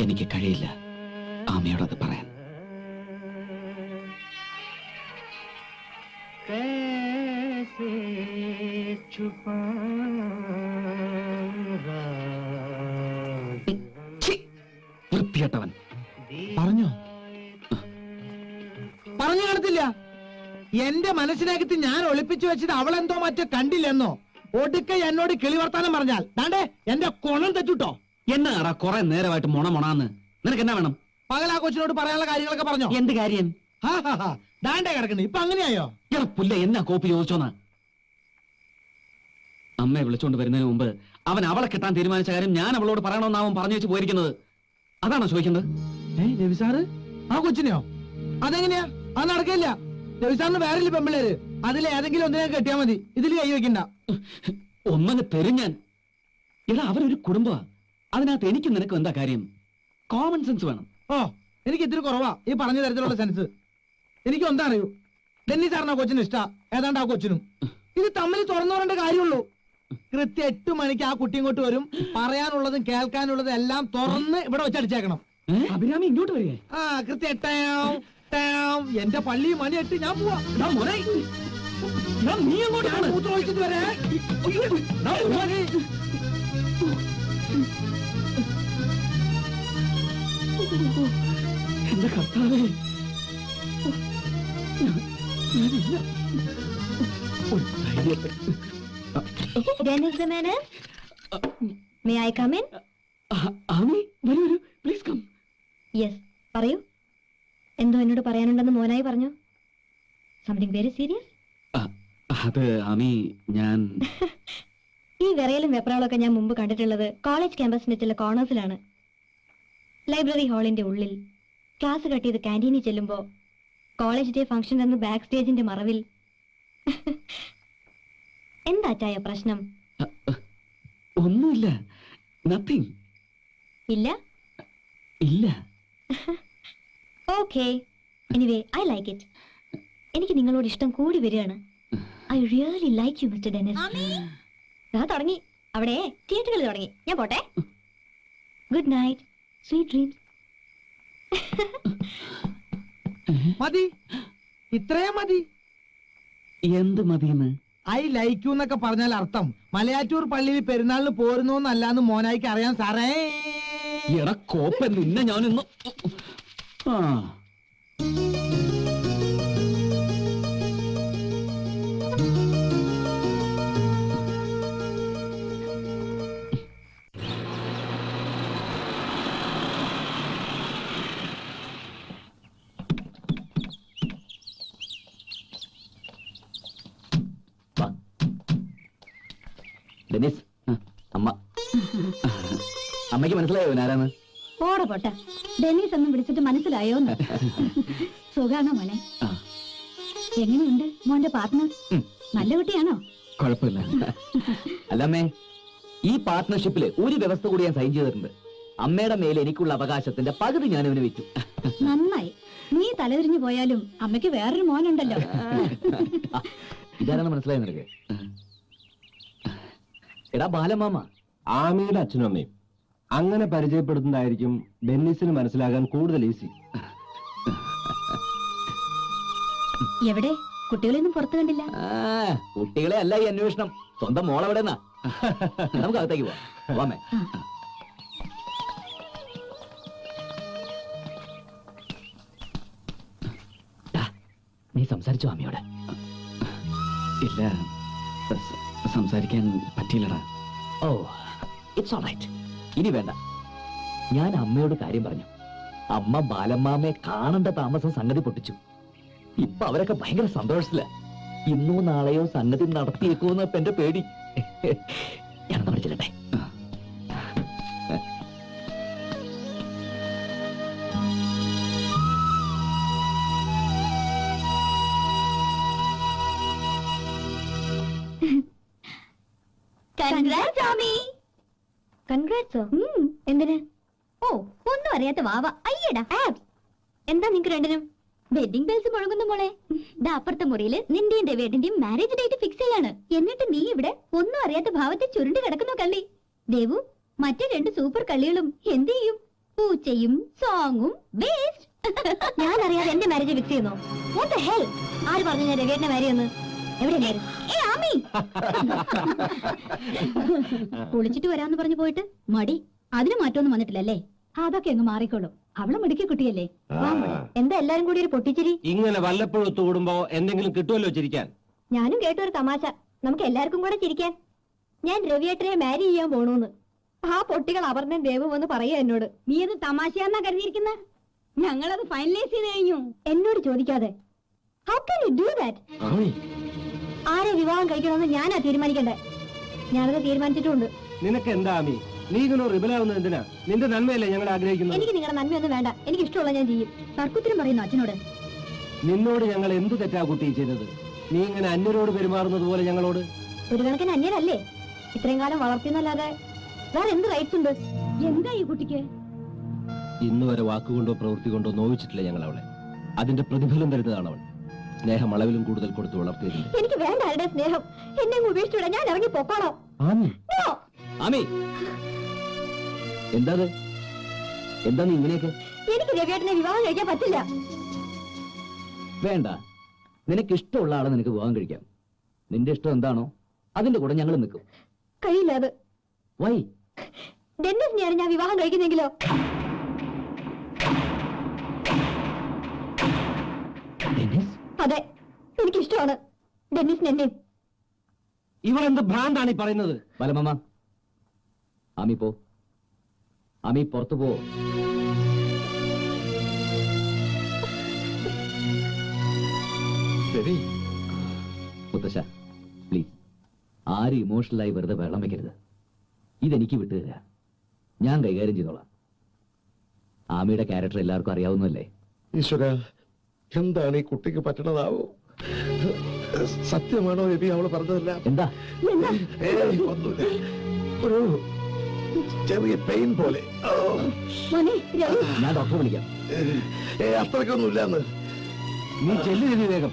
എനിക്ക് കഴിയില്ല ആമയോടത് പറയാൻ. വൃത്തികെട്ടവൻ. പറഞ്ഞോ? പറഞ്ഞു കാണത്തില്ല. എന്റെ മനസ്സിനകത്ത് ഞാൻ ഒളിപ്പിച്ചു വെച്ചത് അവളെന്തോ മറ്റോ കണ്ടില്ലെന്നോ. ഒടുക്ക എന്നോട് കിളി വർത്താനം പറഞ്ഞാൽ ദാണ്ടേ എന്റെ കൊണം തെറ്റുട്ടോ. എന്നാടാ കുറെ നേരമായിട്ട് മൊണാന്ന്? നിനക്ക് എന്നാ വേണം? പകലാ കൊച്ചിനോട് പറയാനുള്ള കാര്യങ്ങളൊക്കെ പറഞ്ഞോ? എന്ത് കാര്യം? ദാണ്ടേ കിടക്കുന്നു. ഇപ്പൊ അങ്ങനെയായോ? പുല്ല എന്നാ കോപ്പി ചോദിച്ചോന്നാ? അമ്മയെ വിളിച്ചോണ്ട് വരുന്നതിന് മുമ്പ് അവൻ അവളെ കെട്ടാൻ തീരുമാനിച്ച കാര്യം ഞാൻ അവളോട് പറയണമെന്ന് അവൻ പറഞ്ഞു വെച്ച് പോയിരിക്കുന്നത്. അതാണോ ചോദിക്കുന്നത്? രവി സാറ് ആ കൊച്ചിനെയോ? അതെങ്ങനെയാ? അത് നടക്കില്ല. രവി സാറിന് വേറെ പെമ്പിള്ളേര്, അതിലേതെങ്കിലും ഒന്നിനെ കെട്ടിയാ മതി. ഇതിൽ കൈ വെക്കണ്ട. ഒന്നങ്ങ് തെരിഞ്ഞാൻ. എടാ അവരൊരു കുടുംബ. അതിനകത്ത് എനിക്ക് നിനക്കും എന്താ കാര്യം? കോമൺ സെൻസ് വേണം. ഓ, എനിക്ക് ഇത്തിരി കുറവാ ഈ പറഞ്ഞ തരത്തിലുള്ള സെൻസ്. എനിക്ക് എന്താ അറിയൂ, ഡെന്നി സാറിന് ആ കൊച്ചിന് ഇഷ്ടാ, ഏതാണ്ട് ആ കൊച്ചിനും. ഇത് തമ്മിൽ തുറന്നു പറയേണ്ട കാര്യമുള്ളൂ. കൃത്യം 8 മണിക്ക് ആ കുട്ടി ഇങ്ങോട്ട് വരും. പറയാനുള്ളതും കേൾക്കാനുള്ളതും എല്ലാം തുറന്ന് ഇവിടെ വെച്ചടിച്ചേക്കണം. അഭിരാമി ഇങ്ങോട്ട് വരികയെ? ആ, കൃത്യം 8 എന്റെ പള്ളി മണി 8 ഞാൻ പോവാ. നീ അങ്ങോട്ടാണ് ഒഴിച്ചിട്ട് വരെ. എന്റെ കർത്താവേ, Dennis the man. May I come in? Ami വരൂ വരൂ, പ്ലീസ് കം. Yes, പറയൂ. എന്തോ എന്നോട് പറയാനുണ്ടെന്ന് മോനായി പറഞ്ഞു. Something very serious? അത് ആമി, ഞാൻ ഈ വിറയലും വെപ്രാളൊക്കെ ഞാൻ മുമ്പ് കണ്ടിട്ടുള്ളത് കോളേജ് ക്യാമ്പസിന്റെ ചില കോർണേഴ്സിലാണ്. ലൈബ്രറി ഹാളിന്റെ ഉള്ളിൽ, ക്ലാസ് കട്ട് ചെയ്ത് ക്യാൻറ്റീനിൽ ചെല്ലുമ്പോ, കോളേജ് ഡേ ഫംഗ്ഷൻ എന്ന ബാക്ക് സ്റ്റേജിന്റെ മറവിൽ. എന്താ ചായ പ്രശ്നം? ഒന്നുമില്ല, നത്തിങ്. ഇല്ല ഇല്ല. Okay, anyway I like it. എനിക്ക് നിങ്ങളോട് ഇഷ്ടം കൂടി വരികയാണ്. I really like you mister Dennis. ഞാൻ തുടങ്ങി, അവിടെ തിയേറ്ററുകൾ തുടങ്ങി. ഞാൻ പോട്ടെ. Good night, sweet dreams. മതി, ഇത്രയും മതി. എന്ത് മതിയെന്ന്? ഐ ലൈക്ക് യു എന്നൊക്കെ പറഞ്ഞാൽ അർത്ഥം മലയാറ്റൂർ പള്ളിയിൽ പെരുന്നാളിന് പോരുന്നോന്നല്ലാന്ന് മോനായിക്ക് അറിയാൻ സാറേ. എടാ കോപ്പ, നിന്നെ ഞാനിന്ന്. ഡെന്നിസ്, അമ്മ. അമ്മയ്ക്ക് മനസ്സിലായോ ആരാന്ന്? ഓടെ പോട്ടെ. ഡെന്നീസ് ഒന്നും വിളിച്ചിട്ട് മനസ്സിലായോന്ന്? സുഖാണോ മോനെ? എങ്ങനെയുണ്ട് മോന്റെ പാർട്ട്ണർ? നല്ല കുട്ടിയാണോ? കുഴപ്പമില്ല. അല്ലമ്മേ, ഈ പാർട്ട്ണർഷിപ്പില് ഒരു വ്യവസ്ഥ കൂടി ഞാൻ സൈൻ ചെയ്തിട്ടുണ്ട്. അമ്മയുടെ മേലെ എനിക്കുള്ള അവകാശത്തിന്റെ പകുതി ഞാൻ ഇവന് വെച്ചു. നന്നായി. നീ തലതിരിഞ്ഞു പോയാലും അമ്മയ്ക്ക് വേറൊരു മോനുണ്ടല്ലോ. ഇതാരാണ് മനസ്സിലായി നിനക്ക്? എടാ ബാലമാമ, ആമിയുടെ അച്ഛനും അമ്മയും. അങ്ങനെ പരിചയപ്പെടുത്തുന്നതായിരിക്കും ഡെന്നിസിന് മനസ്സിലാകാൻ കൂടുതൽ ഈസി. എവിടെ? കുട്ടികളെയൊന്നും പുറത്തു കണ്ടില്ല. കുട്ടികളെ അല്ല ഈ അന്വേഷണം. സ്വന്തം മോളെവിടെന്നാ? നമുക്ക് അകത്തേക്ക് പോവാമേ. നീ സംസാരിച്ചോ അമ്മയോട്? ഇല്ല, സംസാരിക്കാൻ പറ്റിയില്ലടാ. ഓ, ഇറ്റ്സ് ഓൾറൈറ്റ്. ഇനി വേണ്ട. ഞാൻ അമ്മയോട് കാര്യം പറഞ്ഞു. അമ്മ ബാലമ്മാമയെ കാണേണ്ട താമസം സംഗതി പൊട്ടിച്ചു. ഇപ്പൊ അവരൊക്കെ ഭയങ്കര സന്തോഷത്തില. ഇന്നോ നാളെയോ സംഗതി നടത്തിയേക്കുമെന്ന് ഇപ്പൊ എന്റെ പേടി. ഞാനൊന്ന് പഠിച്ചിട്ടെ. എന്തിന്? ഓ, ഒന്നും അറിയാത്ത വാവ. അയ്യടാ. എന്താ നിങ്ങക്ക് രണ്ടിനും? വെഡിങ് ബെൽസ് മുഴങ്ങുന്നു മോളെ. ദാ അപ്പുറത്തെ മുറിയില് നിന്റെയും രവേട്ടന്റെയും മാരേജ് ഡേറ്റ് ഫിക്സ് ചെയ്യാണ്. എന്നിട്ട് നീ ഇവിടെ ഒന്നും അറിയാത്ത ഭാവത്തെ ചുരുണ്ട് കിടക്കുന്നു കള്ളി. ദേവു, മറ്റേ 2 സൂപ്പർ കള്ളികളും എന്ത് ചെയ്യും? പൂച്ചയും സോങ്ങും വേസ്റ്റ്. ഞാൻ അറിയാതെ എന്റെ മാരേജ് ഫിക്സ് ചെയ്യുന്നു. What the hell? ആര് പറഞ്ഞു ഞാൻ രവിയേട്ടനെ മാരി എന്ന്? എവിടെ ആമി? കുളിച്ചിട്ട് വരാന്ന് പറഞ്ഞു പോയിട്ട് മടി. അതിന് മാറ്റമൊന്നും വന്നിട്ടില്ലല്ലേ? അതൊക്കെ അങ്ങ് മാറിക്കോളും. അവള് മിടുക്കി കുട്ടിയല്ലേ. എന്താ എല്ലാരും കൂടി ഒരു പൊട്ടിച്ചിരി? ഇങ്ങനെ വല്ലപ്പോഴും ഒത്തുകൂടുമ്പോ എന്തെങ്കിലും കിട്ടുമല്ലോ ചിരിക്കാൻ. ഞാനും കേട്ടു ഒരു തമാശ. നമുക്ക് എല്ലാവർക്കും കൂടെ ചിരിക്കാൻ. ഞാൻ രവിയേട്ടനെ മാരി ചെയ്യാൻ പോണൂന്ന്. ആ പൊട്ടികൾ അപർണൻ ദേവും എന്ന് പറയാ എന്നോട്. നീ അത് തമാശയാന്നാ കരുതിയിരിക്കുന്ന? ഞങ്ങളത് ഫൈനലൈസ് ചെയ്ത് കഴിഞ്ഞു. എന്നോട് ചോദിക്കാതെ How can you do that? ആരെ വിവാഹം കഴിക്കണമെന്ന് ഞാനാ തീരുമാനിക്കണ്ടേ. ഞാനത് തീരുമാനിച്ചിട്ടുണ്ട്. നിനക്ക് എന്താ ആമി? നീ ഇങ്ങനെ റിബലാവുന്നത് എന്തിനാ? നിന്റെ നന്മയല്ലേ ഞങ്ങൾ ആഗ്രഹിക്കുന്നത്. എനിക്ക് നിങ്ങളുടെ നന്മയൊന്നും വേണ്ട. എനിക്ക് ഇഷ്ടമുള്ള ഞാൻ ചെയ്യും. തർക്കുത്തരം പറയുന്നു അച്ഛനോട്. നിന്നോട് ഞങ്ങൾ എന്ത് തെറ്റാ കുട്ടി ചെയ്തത്? നീ ഇങ്ങനെ അന്യരോട് പെരുമാറുന്നത് പോലെ ഞങ്ങളോട്. ഒരു കണക്കിന് അന്യരല്ലേ? ഇത്രയും കാലം വളർത്തിയെന്നല്ലാതെ വേറെ എന്ത് റൈറ്റ്സ് ഉണ്ട്? എന്താ ഈ കുട്ടിക്ക്? ഇന്ന് വരെ വാക്കുകൊണ്ടോ പ്രവൃത്തി കൊണ്ടോ നോവിച്ചിട്ടില്ല ഞങ്ങൾ അവളെ. അതിന്റെ പ്രതിഫലം തരുന്നതാണ് അവൾ. സ്നേഹം അളവിലും കൂടുതൽ കൊടുത്ത് വളർത്തിയിട്ടുണ്ട്. എനിക്ക് വേണ്ട ആരുടെ സ്നേഹം. എന്നെ ഉപേക്ഷിച്ചുവിടാ. ഞാൻ ഇറങ്ങി പൊക്കോളാം. ആമി, എന്താ എന്താ നീ ഇങ്ങനെയൊക്കെ? എനിക്ക് രവിയേട്ടനെ വിവാഹം കഴിക്കാൻ പറ്റില്ല. വേണ്ട, നിനക്ക് ഇഷ്ടമുള്ള ആളെ നിനക്ക് വിവാഹം കഴിക്കാം. നിന്റെ ഇഷ്ടം എന്താണോ അതിന്റെ കൂടെ ഞങ്ങൾ നിൽക്കും. കഴിയില്ല അത്. വൈ? ഡെന്നിസിനെയാണ് ഞാൻ വിവാഹം കഴിക്കുന്നെങ്കിലോ? അതെ, എനിക്കിഷ്ടമാണ് ഡെന്നിസിന് എന്നെ. ഇവളെന്ത് ഭ്രാന്താണ് ഈ പറയുന്നത്? ബലമമ്മ, ആമി പോ. ആമി പുറത്തു പോ. മുത്തശ്ശ, പ്ലീസ്, ആരും ഇമോഷണലായി വെറുതെ വെള്ളം വെക്കരുത്. ഇതെനിക്ക് വിട്ടുതരാ. ഞാൻ കൈകാര്യം ചെയ്തോളാം. ആമിയുടെ ക്യാരക്ടർ എല്ലാവർക്കും അറിയാവുന്നല്ലേ. ഈശ്വര, എന്താണ് ഈ കുട്ടിക്ക് പറ്റണതാവോ? സത്യമാണോ രവി അവള് പറഞ്ഞതല്ല? എന്താ? ഒന്നുമില്ല, ഒരു ചെറിയ പെയിൻ പോലെ. ഞാൻ ഡോക്ടറെ വിളിക്കാം. അത്രയ്ക്കൊന്നുമില്ലാന്ന്. നീ ചെല്ലു രവി വേഗം.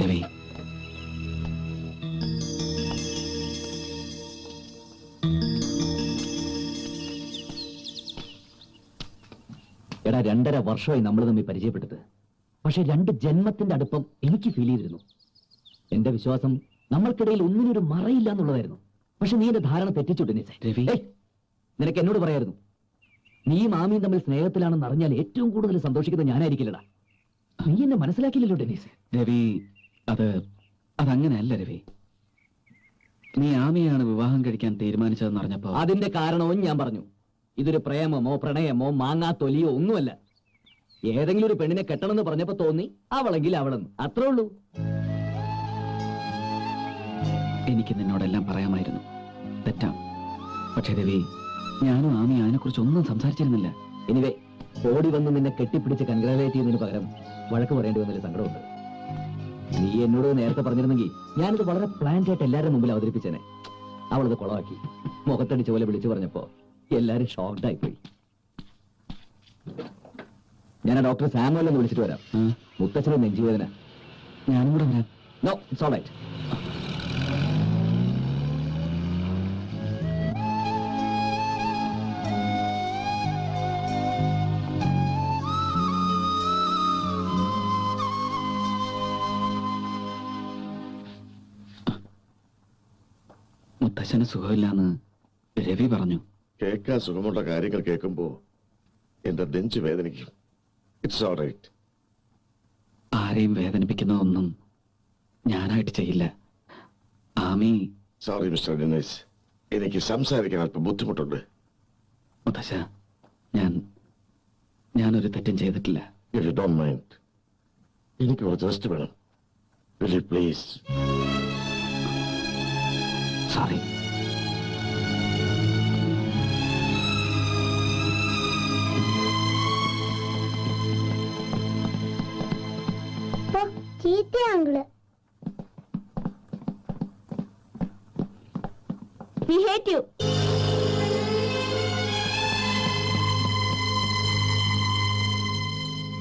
രവി, എടാ, 2.5 വർഷമായി നമ്മൾ തമ്മിൽ പരിചയപ്പെട്ടത്. പക്ഷെ 2 ജന്മത്തിന്റെ അടുപ്പം എനിക്ക് ഫീൽ ചെയ്തിരുന്നു. എന്റെ വിശ്വാസം നമ്മൾക്കിടയിൽ ഒന്നിനൊരു മറയില്ല എന്നുള്ളതായിരുന്നു. പക്ഷെ നീ എന്റെ ധാരണ തെറ്റിച്ചു ഡെന്നീസേ. രവി, നിനക്ക് എന്നോട് പറയായിരുന്നു നീയും ആമിയും തമ്മിൽ സ്നേഹത്തിലാണെന്ന് അറിഞ്ഞാൽ ഏറ്റവും കൂടുതൽ സന്തോഷിക്കുന്നത് ഞാനായിരിക്കില്ലടാ. നീ എന്നെ മനസ്സിലാക്കിയില്ലല്ലോ ഡെന്നീസേ. രവി, അതങ്ങനെയല്ല രവി. നീ ആമിയാണ് വിവാഹം കഴിക്കാൻ തീരുമാനിച്ചതെന്ന് അറിഞ്ഞപ്പോ അതിന്റെ കാരണവും ഞാൻ പറഞ്ഞു. ഇതൊരു പ്രേമമോ പ്രണയമോ മാങ്ങാ തൊലിയോ ഒന്നുമല്ല. ഏതെങ്കിലും ഒരു പെണ്ണിനെ കെട്ടണമെന്ന് പറഞ്ഞപ്പോ തോന്നി അവളെങ്കിൽ അവളെന്ന്, അത്രേ ഉള്ളൂ. എനിക്ക് നിന്നോടെല്ലാം പറയാമായിരുന്നു, തെറ്റാം. പക്ഷേ രവി, ഞാനും ആമി അതിനെക്കുറിച്ച് ഒന്നും സംസാരിച്ചിരുന്നില്ല. എനിവേ, ഓടി വന്ന് നിന്നെ കെട്ടിപ്പിടിച്ച് കൺഗ്രാജുലേറ്റ് ചെയ്യുന്നതിന് പകരം വഴക്ക് പറയേണ്ടി വന്നൊരു സങ്കടമുണ്ട്. നീ എന്നോട് നേരത്തെ പറഞ്ഞിരുന്നെങ്കിൽ ഞാനിത് വളരെ പ്ലാൻഡ് ആയിട്ട് എല്ലാവരുടെ മുമ്പിൽ അവതരിപ്പിച്ചേനെ. അവളത് കുളമാക്കി. മുഖത്തടിച്ച പോലെ വിളിച്ചു പറഞ്ഞപ്പോ എല്ലാരും ഷോക്ഡ് ആയിപ്പോയി. ഞാൻ ഡോക്ടർ സാമുവൽ എന്ന് വിളിച്ചിട്ട് വരാം. മുത്തച്ഛനും നെഞ്ചുവേദന. ഞാനും കൂടെ വരാം. No, it's all right. മുത്തശ്ശന് സുഖമില്ലാന്ന് രവി പറഞ്ഞു. കേൾക്കാൻ സുഖമുള്ള കാര്യങ്ങൾ കേൾക്കുമ്പോ എന്റെ നെഞ്ച് വേദനിക്കും. It's all right. ആരെയും വേദനിപ്പിക്കുന്നതൊന്നും ഞാനായിട്ട് ചെയ്യില്ല. ആമി. സോറി മിസ്റ്റർ ഡെന്നീസ്, എനിക്ക് സംസാരിക്കാൻ അല്പം ബുദ്ധിമുട്ടുണ്ട്. മുത്തശ്ശ, ഞാനൊരു തെറ്റും ചെയ്തിട്ടില്ല. If you don't mind, എനിക്ക് കുറച്ച് റെസ്റ്റ് വേണം. Will you please? സോറി. ചീത്തയാങ്കിള്. We hate you.